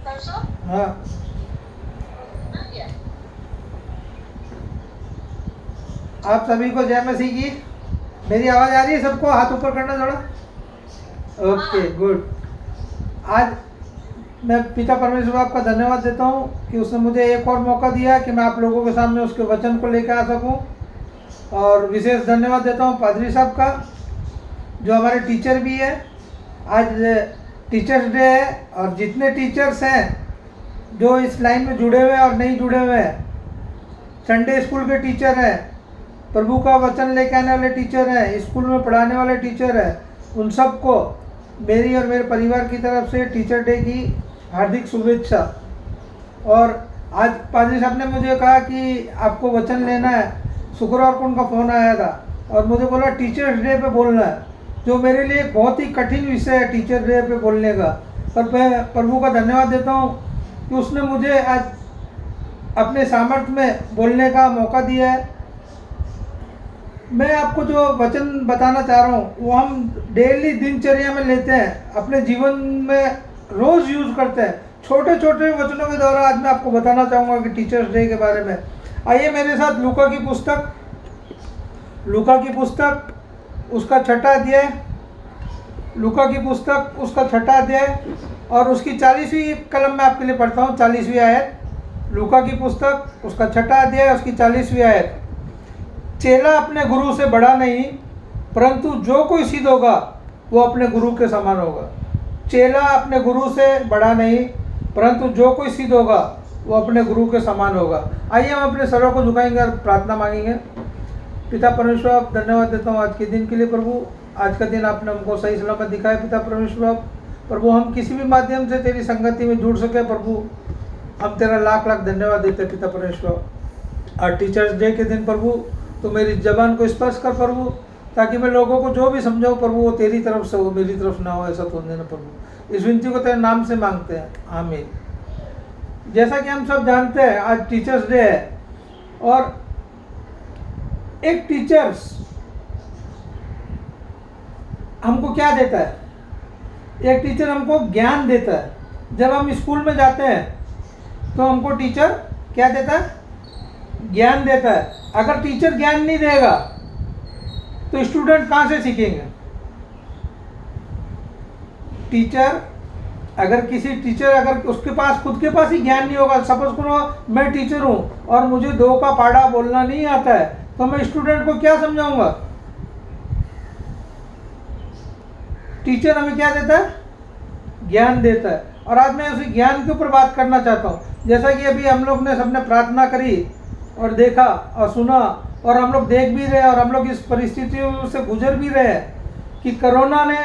हाँ, आप सभी को जय मसीह की। मेरी आवाज़ आ रही है सबको? हाथ ऊपर करना थोड़ा। Okay, good. आज मैं पिता परमेश्वर आपका धन्यवाद देता हूँ कि उसने मुझे एक और मौका दिया कि मैं आप लोगों के सामने उसके वचन को लेकर आ सकूँ। और विशेष धन्यवाद देता हूँ पादरी साहब का, जो हमारे टीचर भी है। आज टीचर्स डे है और जितने टीचर्स हैं जो इस लाइन में जुड़े हुए हैं और नहीं जुड़े हुए हैं, संडे स्कूल के टीचर हैं, प्रभु का वचन लेके आने वाले टीचर हैं, स्कूल में पढ़ाने वाले टीचर हैं, उन सबको मेरी और मेरे परिवार की तरफ से टीचर डे की हार्दिक शुभेच्छा। और आज पादरी साहब ने मुझे कहा कि आपको वचन लेना है। शुक्रवार को उनका फ़ोन आया था और मुझे बोला टीचर्स डे पे बोलना है, जो मेरे लिए एक बहुत ही कठिन विषय है टीचर डे पे बोलने का। पर मैं प्रभु का धन्यवाद देता हूँ कि उसने मुझे आज अपने सामर्थ्य में बोलने का मौका दिया है। मैं आपको जो वचन बताना चाह रहा हूँ वो हम डेली दिनचर्या में लेते हैं, अपने जीवन में रोज़ यूज़ करते हैं। छोटे छोटे वचनों के द्वारा आज मैं आपको बताना चाहूँगा कि टीचर्स डे के बारे में। आइए मेरे साथ लूका की पुस्तक उसका छठा अध्याय, लूका की पुस्तक उसका छठा अध्याय और उसकी 40वीं कलम में आपके लिए पढ़ता हूँ, 40वीं आयत। लूका की पुस्तक उसका छठा अध्याय उसकी 40वीं आयत। चेला अपने गुरु से बड़ा नहीं, परंतु जो कोई सिद्ध होगा वो अपने गुरु के समान होगा। चेला अपने गुरु से बड़ा नहीं, परंतु जो कोई सिद्ध होगा वो अपने गुरु के समान होगा। आइए हम अपने सरों को झुकाएंगे और प्रार्थना मांगेंगे। पिता परमेश्वर, आप धन्यवाद देता हूँ आज के दिन के लिए। प्रभु, आज का दिन आपने हमको सही सलामत दिखाया। पिता परमेश्वर, प्रभु हम किसी भी माध्यम से तेरी संगति में जुड़ सके, प्रभु हम तेरा लाख लाख धन्यवाद देते हैं। पिता परमेश्वर, आज टीचर्स डे के दिन प्रभु तो मेरी जबान को स्पर्श कर प्रभु, ताकि मैं लोगों को जो भी समझाऊँ प्रभु वो तेरी तरफ से हो, मेरी तरफ ना हो, ऐसा तो होने ना प्रभु। इस विनती को तेरे नाम से मांगते हैं, आमीन। जैसा कि हम सब जानते हैं आज टीचर्स डे है और एक टीचर्स हमको क्या देता है? एक टीचर हमको ज्ञान देता है। जब हम स्कूल में जाते हैं तो हमको टीचर क्या देता है? ज्ञान देता है। अगर टीचर ज्ञान नहीं देगा तो स्टूडेंट कहाँ से सीखेंगे? अगर उसके पास खुद के पास ही ज्ञान नहीं होगा, सपोज करो मैं टीचर हूँ और मुझे 2 का पहाड़ा बोलना नहीं आता है, तो मैं स्टूडेंट को क्या समझाऊंगा? टीचर हमें क्या देता है? ज्ञान देता है। और आज मैं उसी ज्ञान के ऊपर बात करना चाहता हूँ। जैसा कि अभी हम लोग ने सबने प्रार्थना करी और देखा और सुना, और हम लोग देख भी रहे और हम लोग इस परिस्थितियों से गुजर भी रहे हैं कि कोरोना ने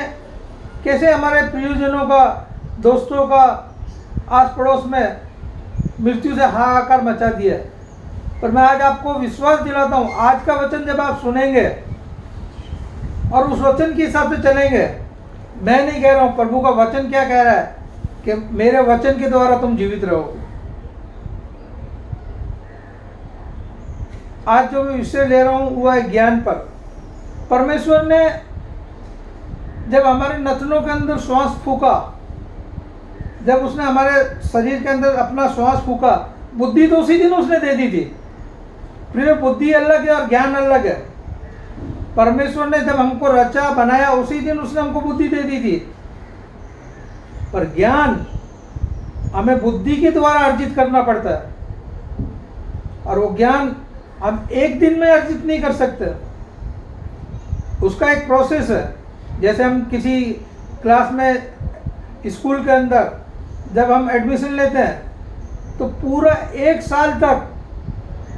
कैसे हमारे प्रियजनों का, दोस्तों का, आस पड़ोस में मृत्यु से हाहाकार मचा दिया है। पर मैं आज आपको विश्वास दिलाता हूँ, आज का वचन जब आप सुनेंगे और उस वचन के हिसाब से चलेंगे, मैं नहीं कह रहा हूँ, प्रभु का वचन क्या कह रहा है कि मेरे वचन के द्वारा तुम जीवित रहोगे। आज जो मैं विषय ले रहा हूँ वो है ज्ञान पर। परमेश्वर ने जब हमारे नथनों के अंदर श्वास फूका, जब उसने हमारे शरीर के अंदर अपना श्वास फूका, बुद्धि तो उसी दिन उसने दे दी थी। प्रिय, बुद्धि अलग है और ज्ञान अलग है। परमेश्वर ने जब हमको रचा बनाया उसी दिन उसने हमको बुद्धि दे दी थी, पर ज्ञान हमें बुद्धि के द्वारा अर्जित करना पड़ता है। और वो ज्ञान हम एक दिन में अर्जित नहीं कर सकते, उसका एक प्रोसेस है। जैसे हम किसी क्लास में, स्कूल के अंदर जब हम एडमिशन लेते हैं तो पूरा 1 साल तक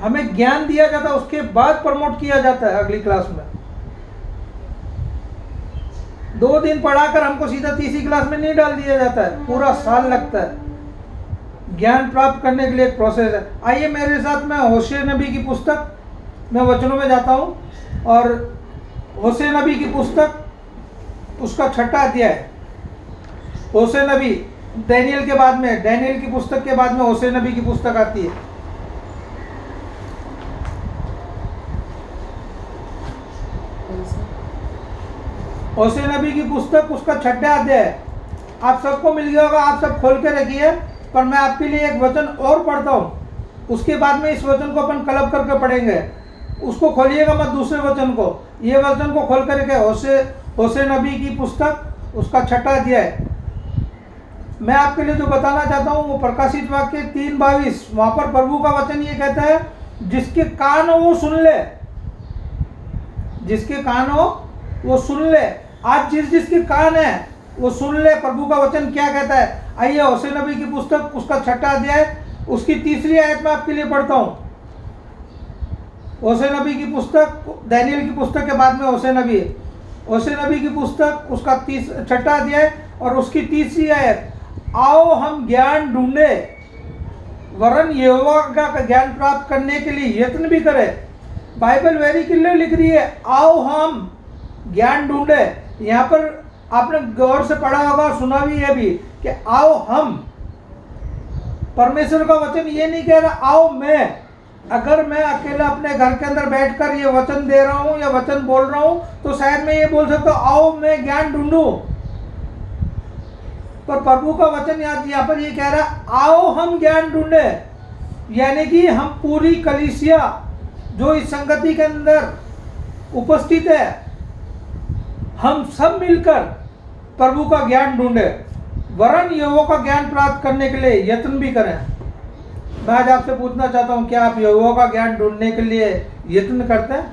हमें ज्ञान दिया जाता है, उसके बाद प्रमोट किया जाता है अगली क्लास में। 2 दिन पढ़ाकर हमको सीधा तीसरी क्लास में नहीं डाल दिया जाता है, पूरा साल लगता है। ज्ञान प्राप्त करने के लिए एक प्रोसेस है। आइए मेरे साथ में होशे नबी की पुस्तक, मैं वचनों में जाता हूँ और होशे नबी की पुस्तक उसका छठा अध्याय। होशे नबी डैनियल के बाद में, डैनियल की पुस्तक के बाद में होशे नबी की पुस्तक आती है। होशे नबी की पुस्तक उसका छठा अध्याय। आप सबको मिल गया होगा, आप सब खोल के रखिए पर मैं आपके लिए एक वचन और पढ़ता हूँ, उसके बाद में इस वचन को अपन क्लब करके पढ़ेंगे। उसको खोलिएगा मत, दूसरे वचन को, ये वचन को खोल करके होशे नबी की पुस्तक उसका 6वां अध्याय। मैं आपके लिए जो बताना चाहता हूँ वो प्रकाशित वाक्य 3:22, वहां पर प्रभु का वचन ये कहता है, जिसके कान हो वो सुन ले, जिसके कान हो वो सुन ले। आज जिसके कान है वो सुन ले। प्रभु का वचन क्या कहता है, आइए होशे नबी की पुस्तक उसका 6वां अध्याय उसकी 3री आयत में आपके लिए पढ़ता हूँ। होशे नबी की पुस्तक, दानियेल की पुस्तक के बाद में होशे नबी की पुस्तक उसका 6वां अध्याय और उसकी 3री आयत। आओ हम ज्ञान ढूंढे, वरन यहोवा का ज्ञान प्राप्त करने के लिए यत्न भी करें। बाइबल वेरी क्लियर लिख रही है, आओ हम ज्ञान ढूंढे। यहाँ पर आपने गौर से पढ़ा होगा, सुना भी है भी कि आओ हम। परमेश्वर का वचन ये नहीं कह रहा आओ मैं। अगर मैं अकेला अपने घर के अंदर बैठकर ये वचन दे रहा हूँ या वचन बोल रहा हूँ तो शायद मैं ये बोल सकता हूँ आओ मैं ज्ञान ढूंढूं, पर प्रभु का वचन यहाँ पर ये कह रहा है आओ हम ज्ञान ढूंढे। यानी कि हम पूरी कलीसिया जो इस संगति के अंदर उपस्थित है, हम सब मिलकर प्रभु का ज्ञान ढूंढे, वरन यहोवा का ज्ञान प्राप्त करने के लिए यत्न भी करें। मैं आज आपसे पूछना चाहता हूं, क्या आप यहोवा का ज्ञान ढूंढने के लिए यत्न करते हैं,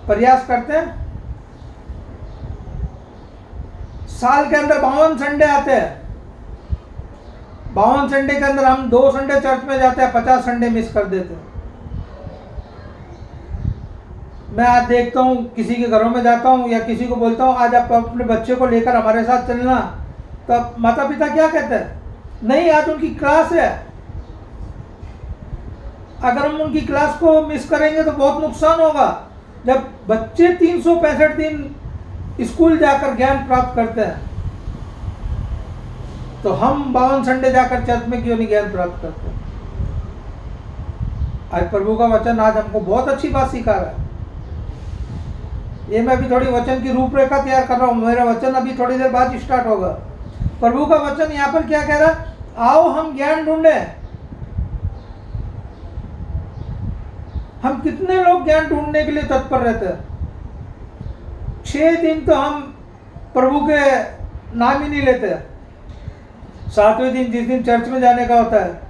प्रयास करते हैं? साल के अंदर 52 संडे आते हैं, 52 संडे के अंदर हम 2 संडे चर्च में जाते हैं, 50 संडे मिस कर देते हैं। मैं आज देखता हूँ किसी के घरों में जाता हूँ या किसी को बोलता हूँ आज आप अपने बच्चे को लेकर हमारे साथ चलना, तो माता पिता क्या कहते हैं, नहीं आज उनकी क्लास है। अगर हम उनकी क्लास को मिस करेंगे तो बहुत नुकसान होगा। जब बच्चे 365 दिन स्कूल जाकर ज्ञान प्राप्त करते हैं तो हम 52 संडे जाकर चर्च में क्यों नहीं ज्ञान प्राप्त करते? आज प्रभु का वचन आज हमको बहुत अच्छी बात सिखा रहा है। ये मैं अभी थोड़ी वचन की रूपरेखा तैयार कर रहा हूँ, मेरा वचन अभी थोड़ी देर बाद स्टार्ट होगा। प्रभु का वचन यहाँ पर क्या कह रहा है, आओ हम ज्ञान ढूंढे। हम कितने लोग ज्ञान ढूंढने के लिए तत्पर रहते हैं? 6 दिन तो हम प्रभु के नाम ही नहीं लेते। 7वें दिन जिस दिन चर्च में जाने का होता है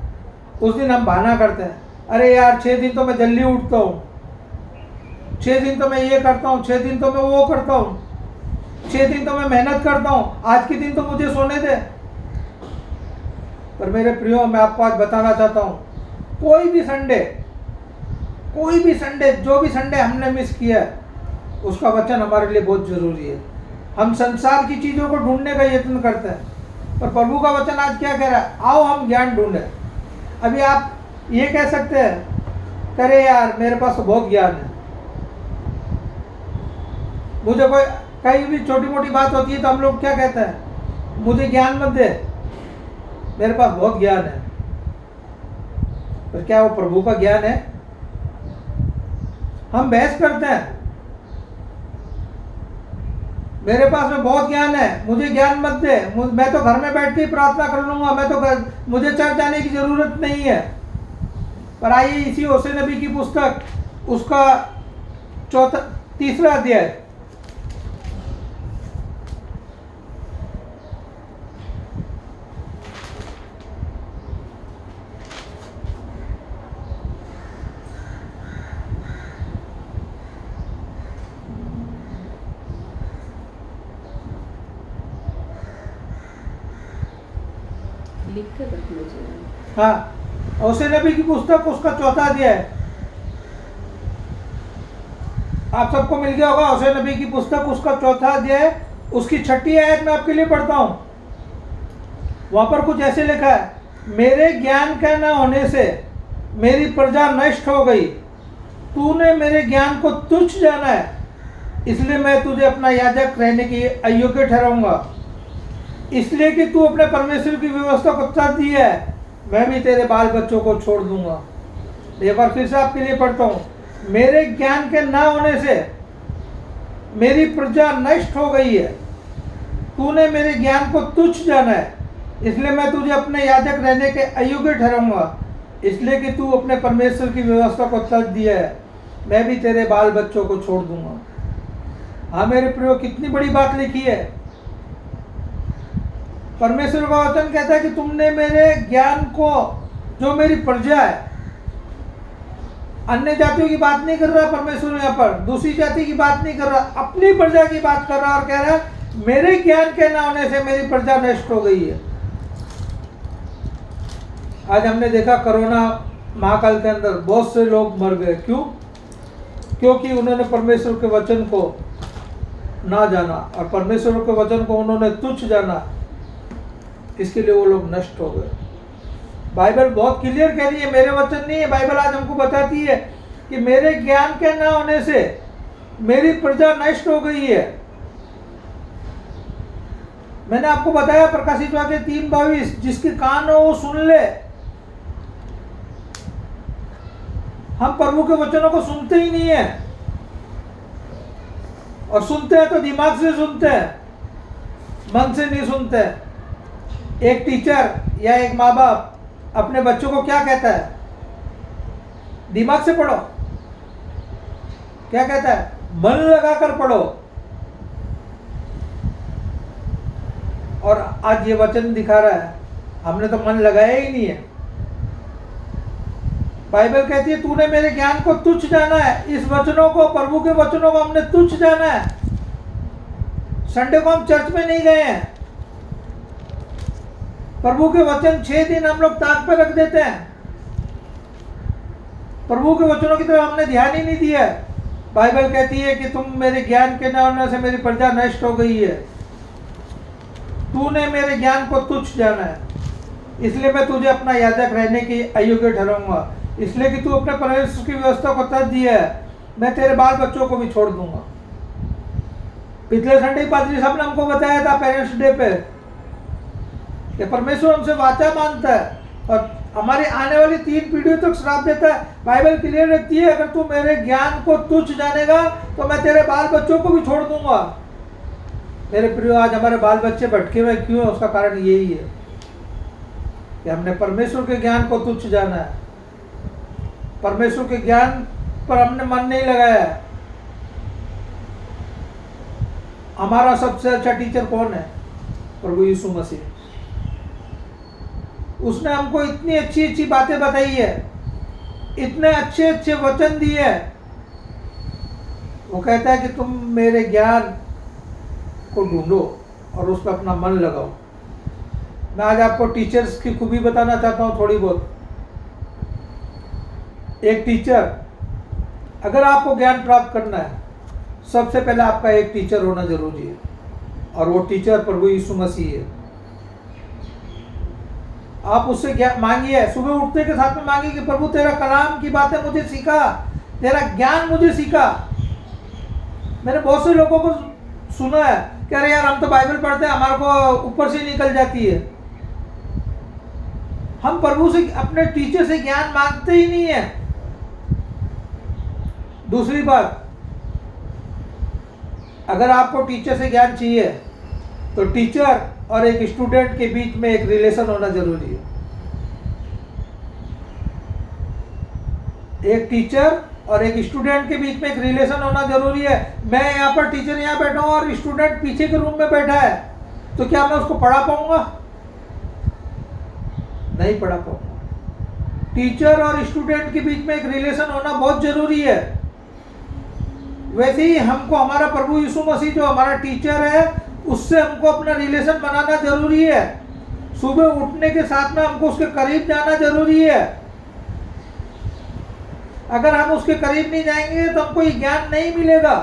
उस दिन हम बहाना करते हैं, अरे यार 6 दिन तो मैं जल्दी उठता हूँ, 6 दिन तो मैं ये करता हूँ, 6 दिन तो मैं वो करता हूँ, 6 दिन तो मैं मेहनत करता हूँ, आज के दिन तो मुझे सोने दे। पर मेरे प्रियो, मैं आपको आज बताना चाहता हूँ, कोई भी संडे जो भी संडे हमने मिस किया है उसका वचन हमारे लिए बहुत जरूरी है। हम संसार की चीज़ों को ढूंढने का यत्न करते हैं, पर प्रभु का वचन आज क्या कह रहा है, आओ हम ज्ञान ढूंढें। अभी आप ये कह सकते हैं, करे यार मेरे पास तो बहुत ज्ञान है, मुझे कोई कहीं भी छोटी मोटी बात होती है तो हम लोग क्या कहते हैं, मुझे ज्ञान मत दे, मेरे पास बहुत ज्ञान है। पर क्या वो प्रभु का ज्ञान है? हम बहस करते हैं, मेरे पास में बहुत ज्ञान है, मुझे ज्ञान मत दे, मैं तो घर में बैठ के ही प्रार्थना कर लूंगा, मुझे चर्च जाने की जरूरत नहीं है। पर आइए इसी होशे नबी की पुस्तक उसका 3रा अध्याय, हाँ होशे नबी की पुस्तक उसका 4वां अध्याय। आप सबको मिल गया होगा होशे नबी की पुस्तक उसका 4वां अध्याय उसकी 6ठी आयत में आपके लिए पढ़ता हूं। वहां पर कुछ ऐसे लिखा है, मेरे ज्ञान के न होने से मेरी प्रजा नष्ट हो गई, तूने मेरे ज्ञान को तुच्छ जाना है, इसलिए मैं तुझे अपना याजक रहने की अयोग्य ठहराऊंगा, इसलिए कि तू अपने परमेश्वर की व्यवस्था को त्याग दी है, मैं भी तेरे बाल बच्चों को छोड़ दूंगा। एक बार फिर से आपके लिए पढ़ता हूँ, मेरे ज्ञान के न होने से मेरी प्रजा नष्ट हो गई है, तूने मेरे ज्ञान को तुच्छ जाना है, इसलिए मैं तुझे अपने याजक रहने के अयोग्य ठहराऊंगा, इसलिए कि तू अपने परमेश्वर की व्यवस्था को त्याग दिया है। मैं भी तेरे बाल बच्चों को छोड़ दूंगा। हाँ मेरे प्रियो, कितनी बड़ी बात लिखी है। परमेश्वर का वचन कहता है कि तुमने मेरे ज्ञान को, जो मेरी प्रजा है, अन्य जातियों की बात नहीं कर रहा परमेश्वर, यहाँ पर दूसरी जाति की बात नहीं कर रहा, अपनी प्रजा की बात कर रहा और कह रहा है मेरे ज्ञान के ना होने से मेरी प्रजा नष्ट हो गई है। आज हमने देखा कोरोना महाकाल के अंदर बहुत से लोग मर गए। क्यों? क्योंकि उन्होंने परमेश्वर के वचन को ना जाना और परमेश्वर के वचन को उन्होंने तुच्छ जाना, इसके लिए वो लोग नष्ट हो गए। बाइबल बहुत क्लियर कह रही है, मेरे वचन नहीं है, बाइबल आज हमको बताती है कि मेरे ज्ञान के ना होने से मेरी प्रजा नष्ट हो गई है। मैंने आपको बताया प्रकाशित वाक्य 3:22, जिसके कान हो वो सुन ले। हम प्रभु के वचनों को सुनते ही नहीं है, और सुनते हैं तो दिमाग से सुनते हैं, मन से नहीं सुनते। एक टीचर या एक माँ बाप अपने बच्चों को क्या कहता है? दिमाग से पढ़ो। क्या कहता है? मन लगाकर पढ़ो। और आज ये वचन दिखा रहा है हमने तो मन लगाया ही नहीं है। बाइबल कहती है तूने मेरे ज्ञान को तुच्छ जाना है। इस वचनों को, प्रभु के वचनों को हमने तुच्छ जाना है। संडे को हम चर्च में नहीं गए हैं। प्रभु के वचन 6 दिन हम लोग ताक पे रख देते हैं। प्रभु के वचनों की तरफ हमने ध्यान ही नहीं दिया। बाइबल कहती है कि तुम मेरे ज्ञान के न होने से मेरी प्रजा नष्ट हो गई है। तूने मेरे ज्ञान को तुच्छ जाना है, इसलिए मैं तुझे अपना याजक रहने की अयोग्य ठहराऊंगा, इसलिए कि तू अपने परमेश्वर की व्यवस्था को त्याग दिया है। मैं तेरे बाल बच्चों को भी छोड़ दूंगा। पिछले संडे पादरी साहब ने हमको बताया था पेरेंट्स डे पे कि परमेश्वर हमसे वाचा मानता है और हमारी आने वाली 3 पीढ़ियों तक श्राप देता है। बाइबल क्लियर रहती है, अगर तू मेरे ज्ञान को तुच्छ जानेगा तो मैं तेरे बाल बच्चों को भी छोड़ दूंगा। मेरे प्रियो, आज हमारे बाल बच्चे भटके हुए क्यों है? उसका कारण यही है कि हमने परमेश्वर के ज्ञान को तुच्छ जाना है। परमेश्वर के ज्ञान पर हमने मन नहीं लगाया है। हमारा सबसे अच्छा टीचर कौन है? प्रभु यीशु मसीह। उसने हमको इतनी अच्छी अच्छी बातें बताई है, इतने अच्छे अच्छे वचन दिए हैं। वो कहता है कि तुम मेरे ज्ञान को ढूंढो और उस पर अपना मन लगाओ। मैं आज आपको टीचर्स की खूबी बताना चाहता हूँ थोड़ी बहुत। एक टीचर, अगर आपको ज्ञान प्राप्त करना है, सबसे पहले आपका एक टीचर होना जरूरी है, और वो टीचर प्रभु यीशु मसीह है। आप उससे ज्ञान मांगिए, सुबह उठते के साथ में मांगिए कि प्रभु तेरा कलाम की बातें मुझे सिखा, तेरा ज्ञान मुझे सिखा। मैंने बहुत से लोगों को सुना है कि अरे यार हम तो बाइबल पढ़ते हैं, हमारे को ऊपर से निकल जाती है। हम प्रभु से, अपने टीचर से ज्ञान मांगते ही नहीं है। दूसरी बात, अगर आपको टीचर से ज्ञान चाहिए तो टीचर और एक स्टूडेंट के बीच में एक रिलेशन होना जरूरी है। एक टीचर और एक स्टूडेंट के बीच में एक रिलेशन होना जरूरी है। मैं यहाँ पर, टीचर यहाँ बैठा हूँ और स्टूडेंट पीछे के रूम में बैठा है, तो क्या मैं उसको पढ़ा पाऊंगा? नहीं पढ़ा पाऊंगा। टीचर और स्टूडेंट के बीच में एक रिलेशन होना बहुत जरूरी है। वैसे ही हमको हमारा प्रभु यीशु मसीह जो हमारा टीचर है, उससे हमको अपना रिलेशन बनाना जरूरी है। सुबह उठने के साथ में हमको उसके करीब जाना जरूरी है। अगर हम उसके करीब नहीं जाएंगे तो हमको ये ज्ञान नहीं मिलेगा।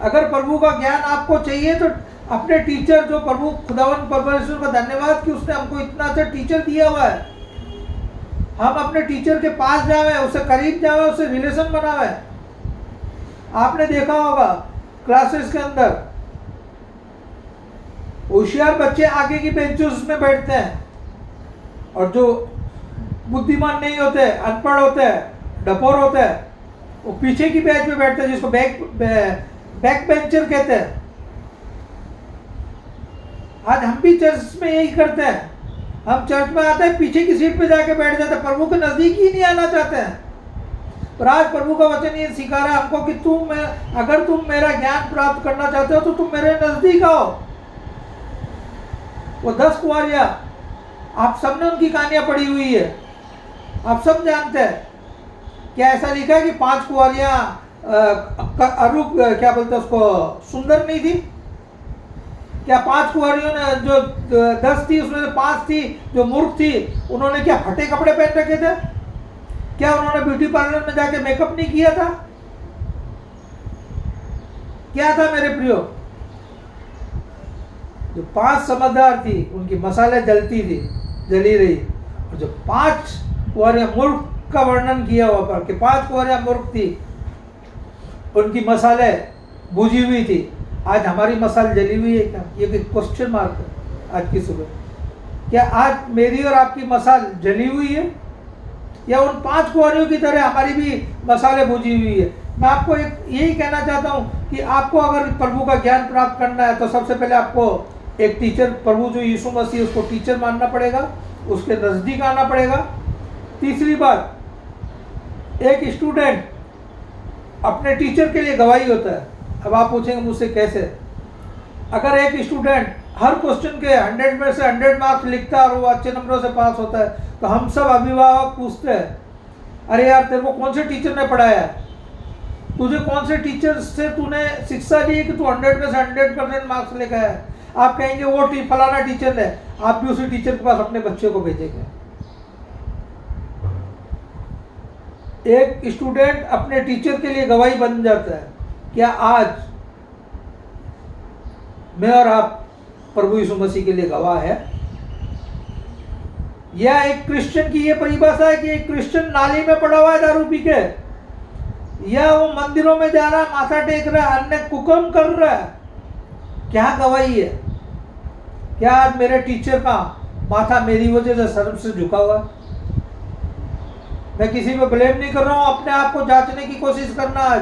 अगर प्रभु का ज्ञान आपको चाहिए तो अपने टीचर, जो प्रभु खुदावन परमेश्वर का धन्यवाद कि उसने हमको इतना अच्छा टीचर दिया हुआ है, हम अपने टीचर के पास जावे, उससे करीब जावे, उससे रिलेशन बनावे। आपने देखा होगा क्लासेस के अंदर होशियार बच्चे आगे की बेंचेस में बैठते हैं, और जो बुद्धिमान नहीं होते, अनपढ़ होते हैं, डपोर होते हैं, वो पीछे की बेंच में बैठते हैं, जिसको बैक बेंचर कहते हैं। आज हम भी चर्च में यही करते हैं, हम चर्च में आते हैं, पीछे की सीट पे जाके बैठ जाते हैं, प्रभु के नजदीक ही नहीं आना चाहते हैं। पर आज प्रभु का वचन ये सिखा रहा है हमको कि अगर तुम मेरा ज्ञान प्राप्त करना चाहते हो तो तुम मेरे नजदीक आओ। वो 10 कुंवारियां, आप सबने उनकी कहानियां पढ़ी हुई है, आप सब जानते हैं। क्या ऐसा लिखा है कि 5 कुंवारियां अरूप क्या बोलते हैं उसको, सुंदर नहीं थी? क्या 5 कुंवारियों ने, जो 10 थी उसमें से 5 थी जो मूर्ख थी, उन्होंने क्या फटे कपड़े पहन रखे थे? क्या उन्होंने ब्यूटी पार्लर में जाके मेकअप नहीं किया था? क्या था मेरे प्रियो? जो 5 समझदार थी उनकी मसाले जलती थी, जली रही, और जो 5 कुंवारियां मूर्ख का वर्णन किया हुआ पर कि 5 कुंवारियां मूर्ख थी, उनकी मसाले बुझी हुई थी। आज हमारी मसाल जली हुई है क्या? ये कोई क्वेश्चन मार्क है आज की सुबह। क्या आज मेरी और आपकी मसाल जली हुई है, या उन 5 कुंवारियों की तरह हमारी भी मसाले बुझी हुई है? मैं आपको यही कहना चाहता हूँ कि आपको अगर प्रभु का ज्ञान प्राप्त करना है तो सबसे पहले आपको एक टीचर, प्रभु जो यीशु मसीह, उसको टीचर मानना पड़ेगा, उसके नज़दीक आना पड़ेगा। तीसरी बात, एक स्टूडेंट अपने टीचर के लिए गवाही होता है। अब आप पूछेंगे मुझसे कैसे? अगर एक स्टूडेंट हर क्वेश्चन के 100 में से 100 मार्क्स लिखता है और वो अच्छे नंबरों से पास होता है, तो हम सब अभिभावक पूछते हैं, अरे यार तेरे को कौन से टीचर ने पढ़ाया है? तुझे कौन से टीचर से तूने शिक्षा ली कि तू 100 में से 100% मार्क्स लेकर आया? आप कहेंगे वो फलाना टीचर है, आप भी उसी टीचर के पास अपने बच्चे को भेजेंगे। एक स्टूडेंट अपने टीचर के लिए गवाही बन जाता है। क्या आज मैं और आप प्रभु यीशु मसीह के लिए गवाह है? या एक क्रिश्चियन की ये परिभाषा है कि एक क्रिश्चियन नाली में पड़ा हुआ है दारू पी के, या वो मंदिरों में जा रहा है, माथा टेक रहा है, अन्य कुकर्म कर रहा है? क्या गवाही है? क्या आज मेरे टीचर का माथा मेरी वजह से शर्म से झुका हुआ है? मैं किसी पे ब्लेम नहीं कर रहा हूं, अपने आप को जांचने की कोशिश करना। आज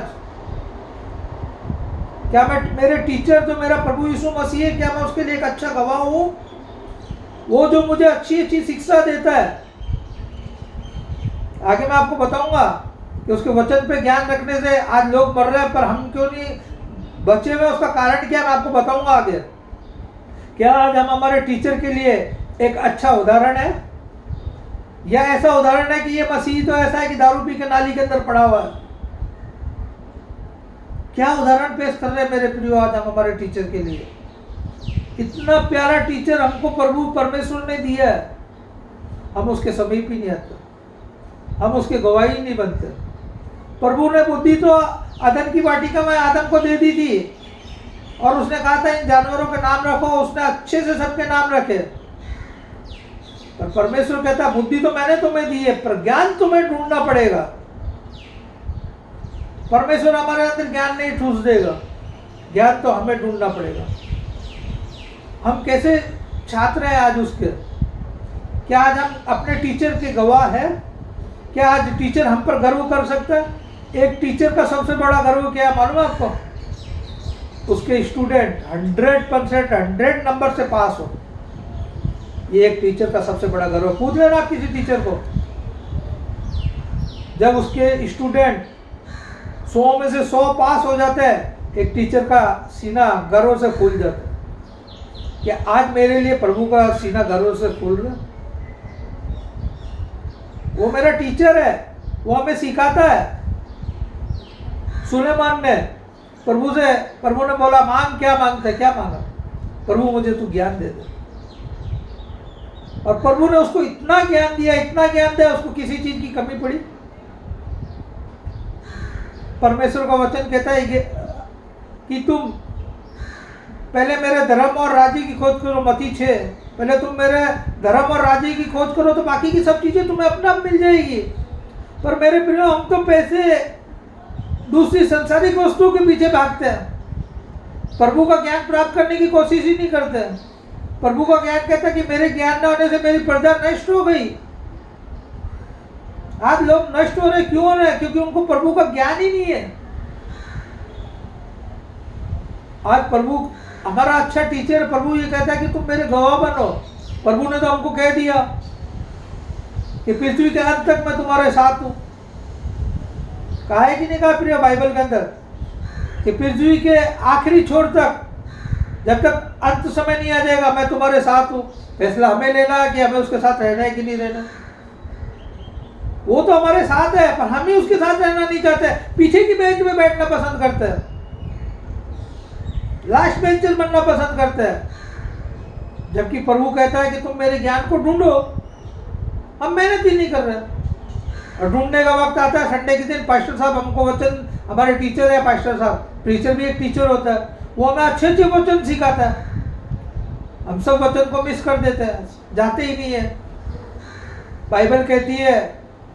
क्या मेरे टीचर जो मेरा प्रभु यीशु मसीह है, क्या मैं उसके लिए एक अच्छा गवाह हूं? वो जो मुझे अच्छी अच्छी शिक्षा देता है, आगे मैं आपको बताऊंगा कि उसके वचन पे ज्ञान रखने से आज लोग मर रहे हैं, पर हम क्यों नहीं बचे हुए? उसका कारण क्या, मैं आपको बताऊंगा आगे। क्या आज हम हमारे टीचर के लिए एक अच्छा उदाहरण है, या ऐसा उदाहरण है कि ये मसीह तो ऐसा है कि दारू पी के नाली के अंदर पड़ा हुआ है? क्या उदाहरण पेश कर रहे हैं मेरे प्रियो आज हम हमारे टीचर के लिए? इतना प्यारा टीचर हमको प्रभु परमेश्वर ने दिया है, हम उसके समीप ही नहीं आते, हम उसके गवाही नहीं बनते। प्रभु ने बुद्धि तो अदन की वाटिका में आदम को दे दी थी, और उसने कहा था इन जानवरों के नाम रखो, उसने अच्छे से सबके नाम रखे। पर परमेश्वर कहता बुद्धि तो मैंने तुम्हें दी है, पर ज्ञान तुम्हें ढूंढना पड़ेगा। परमेश्वर हमारे अंदर ज्ञान नहीं ठूस देगा, ज्ञान तो हमें ढूंढना पड़ेगा। हम कैसे छात्र हैं आज उसके? क्या आज हम अपने टीचर के गवाह हैं? क्या आज टीचर हम पर गर्व कर सकता है? एक टीचर का सबसे बड़ा गर्व क्या है मालूम है आपको? उसके स्टूडेंट 100% 100 नंबर से पास हो। ये एक टीचर का सबसे बड़ा गर्व। पूछ लेना आप किसी टीचर को, जब उसके स्टूडेंट 100 में से 100 पास हो जाते हैं, एक टीचर का सीना गर्व से फूल जाता है। क्या आज मेरे लिए प्रभु का सीना गर्व से फूल रहा? वो मेरा टीचर है, वो हमें सिखाता है। सुलेमान ने प्रभु ने बोला मांग, क्या मांगते? क्या मांगा? प्रभु मुझे तू ज्ञान दे दे। और प्रभु ने उसको इतना ज्ञान दिया, इतना ज्ञान दिया, उसको किसी चीज की कमी पड़ी? परमेश्वर का वचन कहता है कि तुम पहले मेरे धर्म और राज्य की खोज करो, मती 6। पहले तुम मेरे धर्म और राज्य की खोज करो तो बाकी की सब चीजें तुम्हें अपने आप मिल जाएगी। पर मेरे प्रियो, हम तो पैसे, दूसरी संसारिक वस्तुओं के पीछे भागते हैं, प्रभु का ज्ञान प्राप्त करने की कोशिश ही नहीं करते हैं। प्रभु का ज्ञान कहता है कि मेरे ज्ञान न होने से मेरी प्रजा नष्ट हो गई। आज लोग नष्ट हो रहे, क्यों हो रहे? क्योंकि उनको प्रभु का ज्ञान ही नहीं है। आज प्रभु हमारा अच्छा टीचर प्रभु ये कहता है कि तुम मेरे गवाह बनो। प्रभु ने तो हमको कह दिया कि पृथ्वी के अंत तक मैं तुम्हारे साथ हूं। कहा है कि नहीं कहा प्रिय बाइबल के अंदर कि पृथ्वी के आखिरी छोर तक, जब तक अंत समय नहीं आ जाएगा, मैं तुम्हारे साथ हूं। फैसला हमें लेना है कि हमें उसके साथ रहना है कि नहीं रहना। वो तो हमारे साथ है, पर हम ही उसके साथ रहना नहीं चाहते, पीछे की बेंच में बैठना पसंद करते हैं, लास्ट बेंचर बनना पसंद करते हैं। जबकि प्रभु कहता है कि तुम मेरे ज्ञान को ढूंढो। हम मेहनत ही नहीं कर रहे, और ढूंढने का वक्त आता है संडे के दिन। पास्टर साहब हमको वचन, हमारे टीचर है पास्टर साहब, प्रीचर भी एक टीचर होता है, वो हमें अच्छे अच्छे वचन सिखाता है। हम सब वचन को मिस कर देते हैं, जाते ही नहीं है। बाइबल कहती है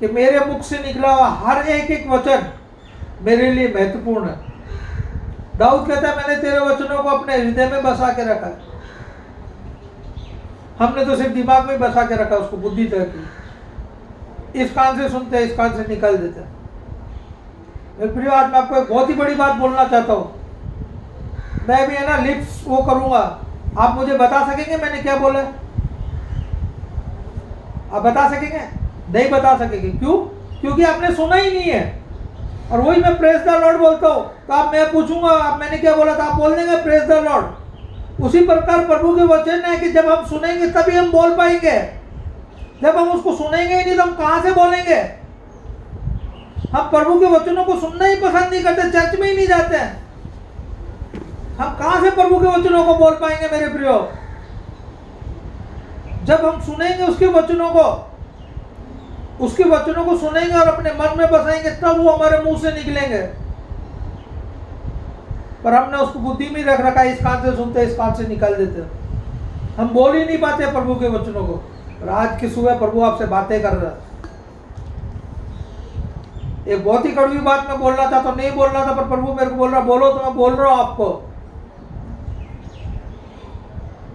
कि मेरे मुख से निकला हुआ हर एक एक वचन मेरे लिए महत्वपूर्ण है। दाऊद कहता है मैंने तेरे वचनों को अपने हृदय में बसा के रखा। हमने तो सिर्फ दिमाग में बसा के रखा, उसको बुद्धि तक की। इस कान से सुनते हैं, इस कान से निकाल देते हैं। मेरे प्रिय, आज मैं आपको एक बहुत ही बड़ी बात बोलना चाहता हूँ। मैं भी है ना लिप्स वो करूंगा, आप मुझे बता सकेंगे मैंने क्या बोला? आप बता सकेंगे? नहीं बता सकेंगे। क्यों? क्योंकि आपने सुना ही नहीं है। और वही मैं प्रेज द लॉर्ड बोलता हूँ, तो आप, मैं पूछूंगा आप मैंने क्या बोला था, आप बोल देंगे प्रेज द लॉर्ड। उसी प्रकार प्रभु के वचन है कि जब हम सुनेंगे तभी हम बोल पाएंगे। जब हम उसको सुनेंगे ही नहीं तो हम कहां से बोलेंगे? हम प्रभु के वचनों को सुनना ही पसंद नहीं करते, चर्च में ही नहीं जाते हैं, हम कहां से प्रभु के वचनों को बोल पाएंगे मेरे प्रियो? जब हम सुनेंगे उसके वचनों को सुनेंगे और अपने मन में बसाएंगे, तब वो हमारे मुंह से निकलेंगे। पर हमने उसको बुद्धि में रख रखा है, इस कान से सुनते इस कान से निकाल देते, हम बोल ही नहीं पाते प्रभु के वचनों को। और आज की सुबह प्रभु आपसे बातें कर रहा है। एक बहुत ही कड़वी बात मैं बोलना चाहता, नहीं बोलना था, पर प्रभु मेरे को बोल रहा बोलो, तो मैं बोल रहा हूं आपको।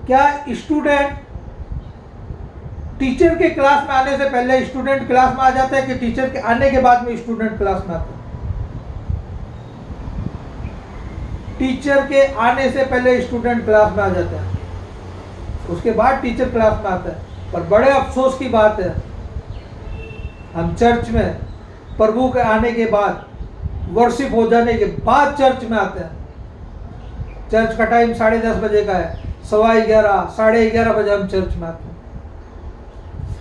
क्या स्टूडेंट टीचर के क्लास में आने से पहले स्टूडेंट क्लास में आ जाता है, कि टीचर के आने के बाद में स्टूडेंट क्लास में आता है? टीचर के आने से पहले स्टूडेंट क्लास में आ जाता है, उसके बाद टीचर क्लास में आता है। पर बड़े अफसोस की बात है, हम चर्च में प्रभु के आने के बाद, वर्शिप हो जाने के बाद चर्च में आते हैं। चर्च का टाइम 10:30 बजे का है, 11:15 11:30 बजे हम चर्च में आते हैं।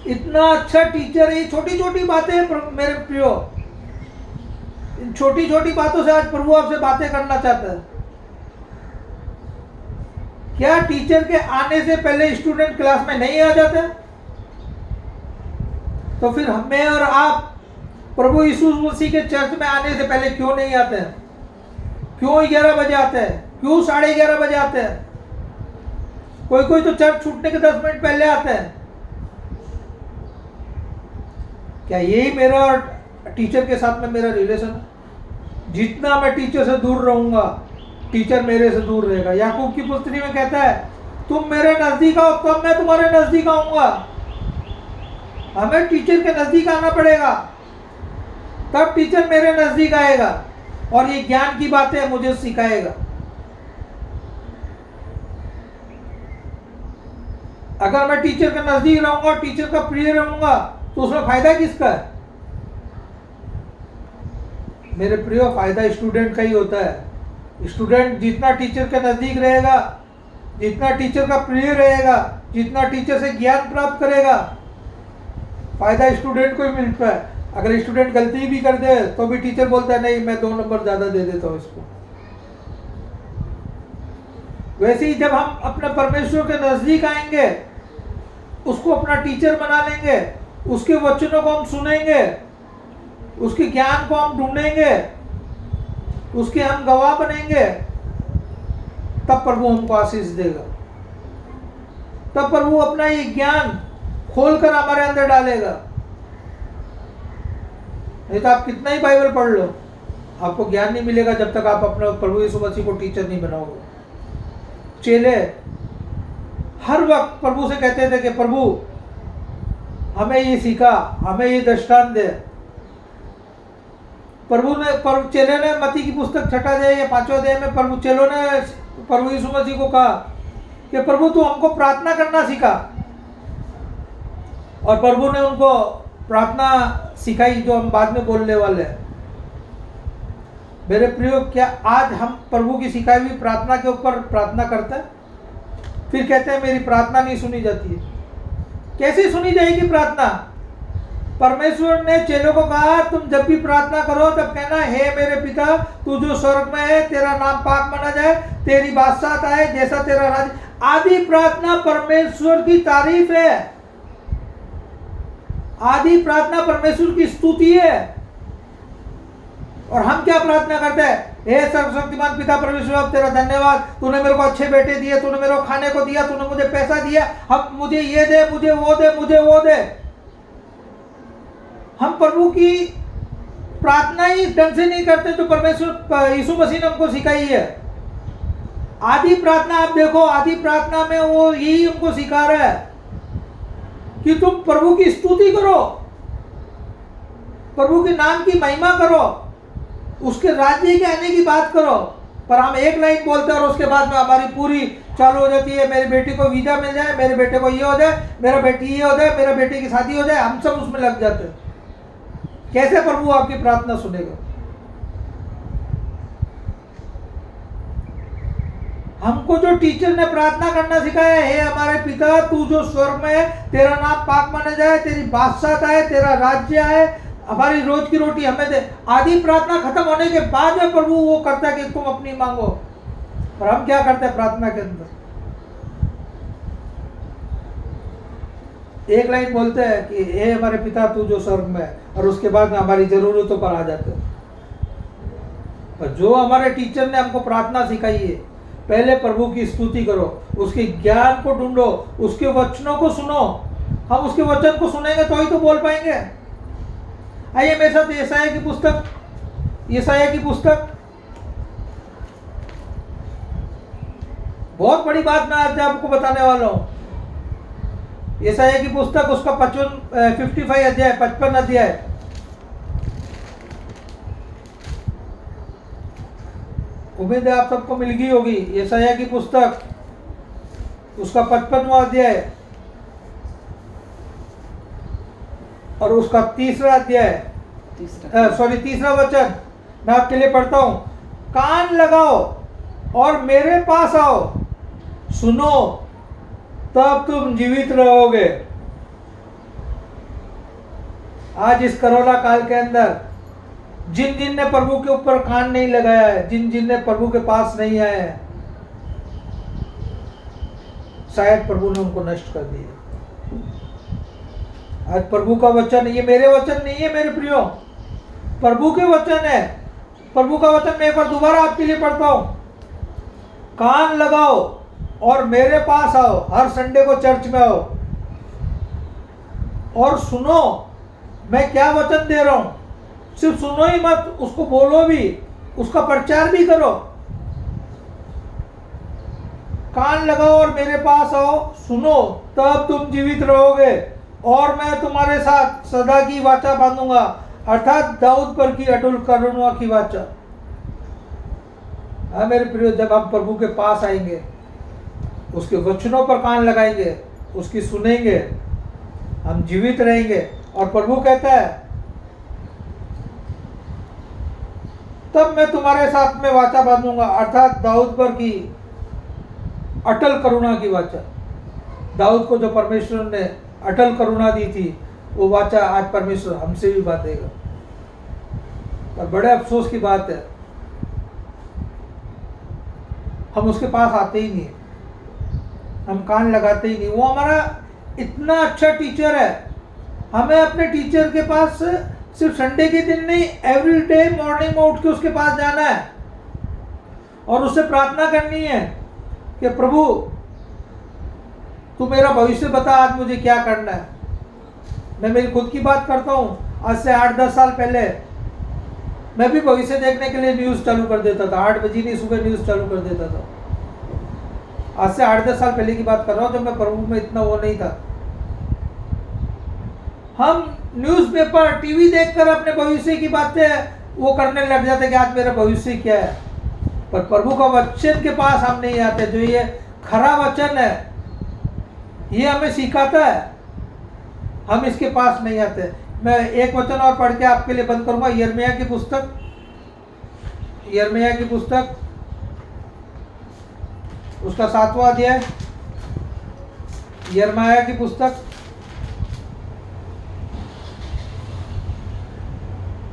इतना अच्छा टीचर है। ये छोटी छोटी बातें हैं मेरे प्रियो, इन छोटी छोटी बातों से आज प्रभु आपसे बातें करना चाहता है। क्या टीचर के आने से पहले स्टूडेंट क्लास में नहीं आ जाते? तो फिर हमें और आप प्रभु यीशु मसीह के चर्च में आने से पहले क्यों नहीं आते हैं? क्यों 11 बजे आते हैं? क्यों 11:30 बजे आते हैं? कोई कोई तो चर्च छूटने के 10 मिनट पहले आते हैं। क्या यही मेरा और टीचर के साथ में मेरा रिलेशन है? जितना मैं टीचर से दूर रहूंगा, टीचर मेरे से दूर रहेगा। याकूब की पुस्तक में कहता है तुम मेरे नजदीक आओ तब मैं तुम्हारे नजदीक आऊंगा। हमें टीचर के नजदीक आना पड़ेगा, तब टीचर मेरे नजदीक आएगा और ये ज्ञान की बातें मुझे सिखाएगा। अगर मैं टीचर के नजदीक रहूंगा, टीचर का प्रिय रहूंगा, तो उसमें फायदा किसका है? मेरे प्रिय, फायदा स्टूडेंट का ही होता है। स्टूडेंट जितना टीचर के नजदीक रहेगा, जितना टीचर का प्रिय रहेगा, जितना टीचर से ज्ञान प्राप्त करेगा, फायदा स्टूडेंट को ही मिलता है। अगर स्टूडेंट गलती भी कर दे तो भी टीचर बोलता है नहीं मैं 2 नंबर ज्यादा दे देता हूं इसको। वैसे ही जब हम अपने परमेश्वर के नजदीक आएंगे, उसको अपना टीचर बना लेंगे, उसके वचनों को हम सुनेंगे, उसके ज्ञान को हम ढूंढेंगे, उसके हम गवाह बनेंगे, तब प्रभु हमको आशीष देगा। तब प्रभु अपना ये ज्ञान खोलकर हमारे अंदर डालेगा। नहीं तो आप कितना ही बाइबल पढ़ लो, आपको ज्ञान नहीं मिलेगा जब तक आप अपने प्रभु यीशु मसीह को टीचर नहीं बनाओगे। चेले हर वक्त प्रभु से कहते थे कि प्रभु हमें ये सीखा, हमें ये दृष्टांत दे। चेले ने मत्ती की पुस्तक 6 अध्याय या 5वें अध्याय में चेलों ने प्रभु यीशु मसीह को कहा कि प्रभु तू हमको प्रार्थना करना सिखा, और प्रभु ने उनको प्रार्थना सिखाई जो हम बाद में बोलने वाले हैं। मेरे प्रियो, क्या आज हम प्रभु की सिखाई हुई प्रार्थना के ऊपर प्रार्थना करते हैं, फिर कहते हैं मेरी प्रार्थना नहीं सुनी जाती है? कैसे सुनी जाएगी प्रार्थना? परमेश्वर ने चेलों को कहा तुम जब भी प्रार्थना करो तब कहना हे मेरे पिता तू जो स्वर्ग में है, तेरा नाम पाक माना जाए, तेरी बादशाहत आए, जैसा तेरा राज्य। आदि प्रार्थना परमेश्वर की तारीफ है, आदि प्रार्थना परमेश्वर की स्तुति है। और हम क्या प्रार्थना करते हैं? हे सर्वशक्तिमान पिता परमेश्वर, तेरा धन्यवाद, तूने मेरे को अच्छे बेटे दिए, तूने मेरे को खाने को दिया, तूने मुझे पैसा दिया, हम मुझे ये दे, मुझे वो दे, मुझे वो दे। हम प्रभु की प्रार्थना ही ढंग से नहीं करते जो परमेश्वर यीशु मसीह ने हमको सिखाई है। आदि प्रार्थना आप देखो, आदि प्रार्थना में वो यही हमको सिखा रहा है कि तुम प्रभु की स्तुति करो, प्रभु के नाम की महिमा करो, उसके राज्य के आने की बात करो। पर हम एक लाइन बोलते हैं और उसके बाद में हमारी पूरी चालू हो जाती है, मेरे बेटे को वीजा मिल जाए, मेरे बेटे को ये हो जाए, मेरा बेटी ये हो जाए, मेरा बेटे की शादी हो जाए, हम सब उसमें लग जाते हैं। कैसे प्रभु आपकी प्रार्थना सुनेगा? हमको जो टीचर ने प्रार्थना करना सिखाया है, हे हमारे पिता तू जो स्वर्ग में है, तेरा नाम पाक माना जाए, तेरी बादशाहत आए, तेरा राज्य आए, हमारी रोज की रोटी हमें दे। आदि प्रार्थना खत्म होने के बाद में प्रभु वो करता है कि तुम अपनी मांगो। और हम क्या करते हैं प्रार्थना के अंदर? एक लाइन बोलते हैं कि हे हमारे पिता तू जो स्वर्ग में है, और उसके बाद में हमारी जरूरतों पर आ जाते हैं। पर जो हमारे टीचर ने हमको प्रार्थना सिखाई है, पहले प्रभु की स्तुति करो, उसके ज्ञान को ढूंढो, उसके वचनों को सुनो। हम उसके वचन को सुनेंगे तो ही तो बोल पाएंगे। आइए मेरे साथ यशायाह की पुस्तक, यशायाह की पुस्तक, बहुत बड़ी बात मैं आज आपको बताने वाला हूं। यशायाह की पुस्तक, उसका 55 अध्याय, 55 अध्याय। उम्मीद है आप सबको मिल गई होगी। यशायाह की पुस्तक, उसका 55वां अध्याय और उसका तीसरा वचन मैं आपके लिए पढ़ता हूं। कान लगाओ और मेरे पास आओ, सुनो तब तुम जीवित रहोगे। आज इस कोरोना काल के अंदर जिन जिन ने प्रभु के ऊपर कान नहीं लगाया है, जिन जिन ने प्रभु के पास नहीं आए हैं, शायद प्रभु ने उनको नष्ट कर दिया। आज प्रभु का वचन, ये मेरे वचन नहीं है मेरे प्रियो, प्रभु के वचन है। प्रभु का वचन मैं एक बार दोबारा आपके लिए पढ़ता हूं। कान लगाओ और मेरे पास आओ, हर संडे को चर्च में आओ और सुनो मैं क्या वचन दे रहा हूं। सिर्फ सुनो ही मत, उसको बोलो भी, उसका प्रचार भी करो। कान लगाओ और मेरे पास आओ, सुनो तब तुम जीवित रहोगे, और मैं तुम्हारे साथ सदा की वाचा बांधूंगा, अर्थात दाऊद पर की अटूट करुणा की वाचा। हाँ मेरे प्रिय, जब हम प्रभु के पास आएंगे, उसके वचनों पर कान लगाएंगे, उसकी सुनेंगे, हम जीवित रहेंगे। और प्रभु कहता है तब मैं तुम्हारे साथ में वाचा बांधूंगा, अर्थात दाऊद पर की अटल करुणा की वाचा। दाऊद को जो परमेश्वर ने अटल करुणा दी थी, वो वाचा आज परमेश्वर हमसे भी बांधेगा। और बड़े अफसोस की बात है, हम उसके पास आते ही नहीं, हम कान लगाते ही नहीं। वो हमारा इतना अच्छा टीचर है, हमें अपने टीचर के पास सिर्फ संडे के दिन नहीं, एवरी डे मॉर्निंग में उठ के उसके पास जाना है और उससे प्रार्थना करनी है कि प्रभु तू मेरा भविष्य बता, आज मुझे क्या करना है। मैं मेरी खुद की बात करता हूँ। आज से 8-10 साल पहले मैं भी भविष्य देखने के लिए न्यूज़ चालू कर देता था। 8 बजे नहीं, सुबह न्यूज़ चालू कर देता था। आज से 8-10 साल पहले की बात कर रहा हूँ, जब मैं प्रभु में इतना वो नहीं था। हम न्यूज़पेपर, टीवी देखकर अपने भविष्य की बातें वो करने लग जाते कि आज मेरा भविष्य क्या है। पर प्रभु का वचन के पास हम नहीं आते। जो ये खरा वचन है, ये हमें सिखाता है, हम इसके पास नहीं आते। मैं एक वचन और पढ़ के आपके लिए बंद करूंगा। यिर्मयाह की पुस्तक, यिर्मयाह की पुस्तक उसका 7वां अध्याय, यिर्मयाह की पुस्तक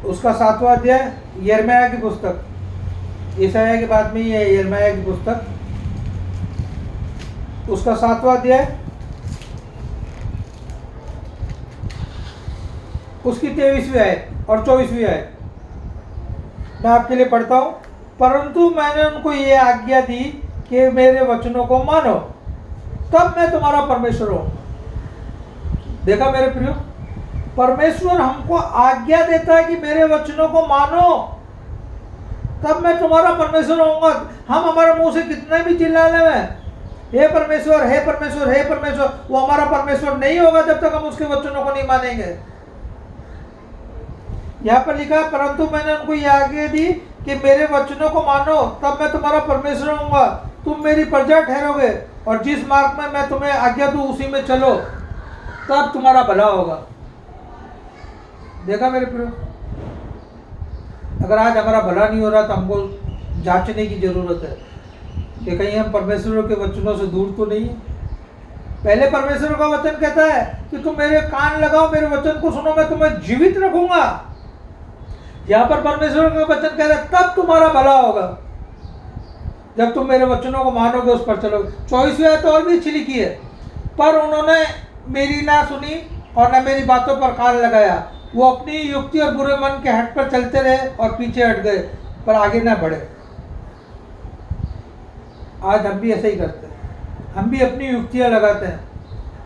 उसका 7वां अध्याय, यिर्मयाह की पुस्तक, यशायाह के बाद में ही है यिर्मयाह की पुस्तक, उसका 7वां अध्याय, उसकी 23वीं आयत और 24वीं आयत मैं आपके लिए पढ़ता हूं। परंतु मैंने उनको ये आज्ञा दी कि मेरे वचनों को मानो, तब मैं तुम्हारा परमेश्वर हूं। देखा मेरे प्रियो, परमेश्वर हमको आज्ञा देता है कि मेरे वचनों को मानो, तब मैं तुम्हारा परमेश्वर होऊंगा। हम हमारे मुंह से कितने भी चिल्ला ले, हे परमेश्वर, हे परमेश्वर, हे परमेश्वर, वो हमारा परमेश्वर नहीं होगा जब तक हम उसके वचनों को नहीं मानेंगे। यहाँ पर लिखा है, परंतु मैंने उनको ये आज्ञा दी कि मेरे वचनों को मानो, तब मैं तुम्हारा परमेश्वर होऊंगा, तुम मेरी प्रजा ठहरोगे, और जिस मार्ग में मैं तुम्हें आज्ञा दूं उसी में चलो, तब तुम्हारा भला होगा। देखा मेरे प्रियो, अगर आज हमारा भला नहीं हो रहा तो हमको जांचने की जरूरत है कि कहीं हम परमेश्वर के वचनों से दूर तो नहीं है। पहले परमेश्वर का वचन कहता है कि तुम मेरे कान लगाओ, मेरे वचन को सुनो, मैं तुम्हें जीवित रखूंगा। यहाँ पर परमेश्वर का वचन कहता है तब तुम्हारा भला होगा, जब तुम मेरे वचनों को मानोगे, उस पर चलोगे। 24वीं आयत और भी अच्छी लिखी है, पर उन्होंने मेरी ना सुनी और न मेरी बातों पर कान लगाया। वो अपनी युक्ति और बुरे मन के हट पर चलते रहे और पीछे हट गए, पर आगे ना बढ़े। आज हम भी ऐसे ही करते हैं, हम भी अपनी युक्तियां लगाते हैं।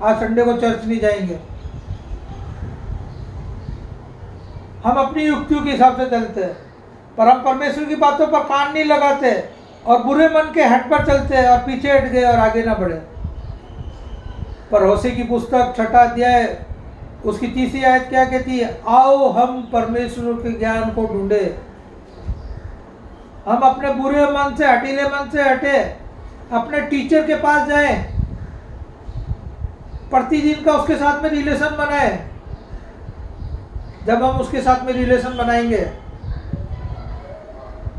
आज संडे को चर्च नहीं जाएंगे, हम अपनी युक्तियों के हिसाब से चलते हैं, पर हम परमेश्वर की बातों पर कान नहीं लगाते और बुरे मन के हट पर चलते हैं और पीछे हट गए और आगे ना बढ़े। पर होशे की पुस्तक 6वां अध्याय उसकी 3री आयत क्या कहती है? आओ हम परमेश्वर के ज्ञान को ढूंढे, हम अपने बुरे मन से, हटीले मन से हटे, अपने टीचर के पास जाएं, प्रतिदिन का उसके साथ में रिलेशन बनाए। जब हम उसके साथ में रिलेशन बनाएंगे,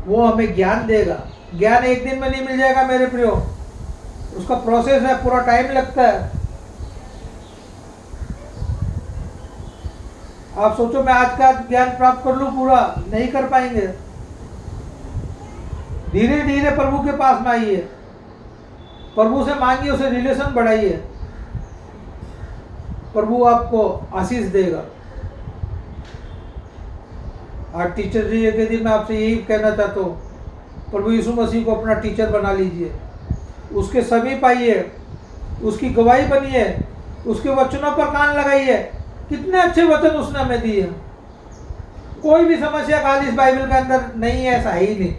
वो हमें ज्ञान देगा। ज्ञान एक दिन में नहीं मिल जाएगा मेरे प्रियो, उसका प्रोसेस है, पूरा टाइम लगता है। आप सोचो मैं आज का ज्ञान प्राप्त कर लूं पूरा, नहीं कर पाएंगे। धीरे धीरे प्रभु के पास में आइए, प्रभु से मांगिए, उसे रिलेशन बढ़ाइए, प्रभु आपको आशीष देगा। आज टीचर डे के दिन मैं आपसे यही कहना चाहता हूँ, प्रभु यीशु मसीह को अपना टीचर बना लीजिए, उसके समीप आइए, उसकी गवाही बनिए, उसके वचनों पर कान लगाइए। कितने अच्छे वचन उसने हमें दिए। कोई भी समस्या खाली इस बाइबल के अंदर नहीं है, ऐसा है ही नहीं।